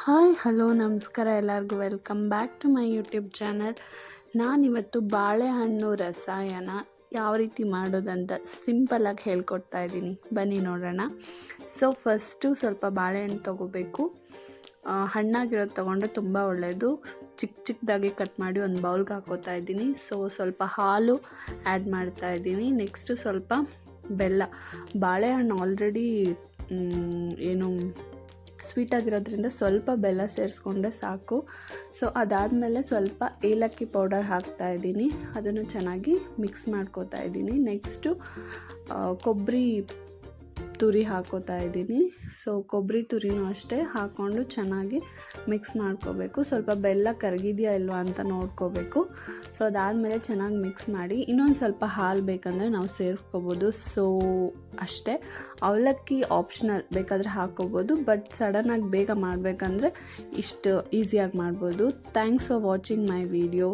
Hi hello ನಮಸ್ಕಾರ ಎಲ್ಲರಿಗೂ welcome back to my YouTube channel. ನಾನಿವತ್ತು ಬಾಳೆಹಣ್ಣು ರಸಾಯನ ಯಾವ ರೀತಿ ಮಾಡೋದಂತ ಸಿಂಪಲಾಗಿ ಹೇಳ್ಕೊಡ್ತಾ ಇದ್ದೀನಿ, ಬನ್ನಿ ನೋಡೋಣ. ಸೊ ಫಸ್ಟು ಸ್ವಲ್ಪ ಬಾಳೆಹಣ್ಣು ತೊಗೋಬೇಕು. ಹಣ್ಣಾಗಿರೋದು ತೊಗೊಂಡ್ರೆ ತುಂಬ ಒಳ್ಳೆಯದು. ಚಿಕ್ಕದಾಗಿ ಕಟ್ ಮಾಡಿ ಒಂದು ಬೌಲ್ಗೆ ಹಾಕೋತಾ ಇದ್ದೀನಿ. ಸೊ ಸ್ವಲ್ಪ ಹಾಲು ಆ್ಯಡ್ ಮಾಡ್ತಾ ಇದ್ದೀನಿ. ನೆಕ್ಸ್ಟು ಸ್ವಲ್ಪ ಬೆಲ್ಲ. ಬಾಳೆಹಣ್ಣು ಆಲ್ರೆಡಿ ಏನು ಸ್ವೀಟಾಗಿರೋದ್ರಿಂದ ಸ್ವಲ್ಪ ಬೆಲ್ಲ ಸೇರಿಸ್ಕೊಂಡ್ರೆ ಸಾಕು. ಸೊ ಅದಾದಮೇಲೆ ಸ್ವಲ್ಪ ಏಲಕ್ಕಿ ಪೌಡರ್ ಹಾಕ್ತಾಯಿದ್ದೀನಿ, ಅದನ್ನು ಚೆನ್ನಾಗಿ ಮಿಕ್ಸ್ ಮಾಡ್ಕೋತಾ ಇದ್ದೀನಿ. ನೆಕ್ಸ್ಟು ಕೊಬ್ಬರಿ ತುರಿ ಹಾಕೋತಾ ಇದ್ದೀನಿ. ಸೊ ಕೊಬ್ಬರಿ ತುರಿನೂ ಅಷ್ಟೇ ಹಾಕ್ಕೊಂಡು ಚೆನ್ನಾಗಿ ಮಿಕ್ಸ್ ಮಾಡ್ಕೋಬೇಕು. ಸ್ವಲ್ಪ ಬೆಲ್ಲ ಕರಗಿದೆಯಾ ಇಲ್ವಾ ಅಂತ ನೋಡ್ಕೋಬೇಕು. ಸೊ ಅದಾದಮೇಲೆ ಚೆನ್ನಾಗಿ ಮಿಕ್ಸ್ ಮಾಡಿ ಇನ್ನೊಂದು ಸ್ವಲ್ಪ ಹಾಲು ಬೇಕಂದರೆ ನಾವು ಸೇರಿಸ್ಕೋಬೋದು. ಸೊ ಅಷ್ಟೇ. ಅವಲಕ್ಕಿ ಆಪ್ಷನಲ್, ಬೇಕಾದರೆ ಹಾಕ್ಕೋಬೋದು, ಬಟ್ ಸಡನ್ನಾಗಿ ಬೇಗ ಮಾಡಬೇಕಂದ್ರೆ ಇಷ್ಟು ಈಸಿಯಾಗಿ ಮಾಡ್ಬೋದು. Thanks for watching my video.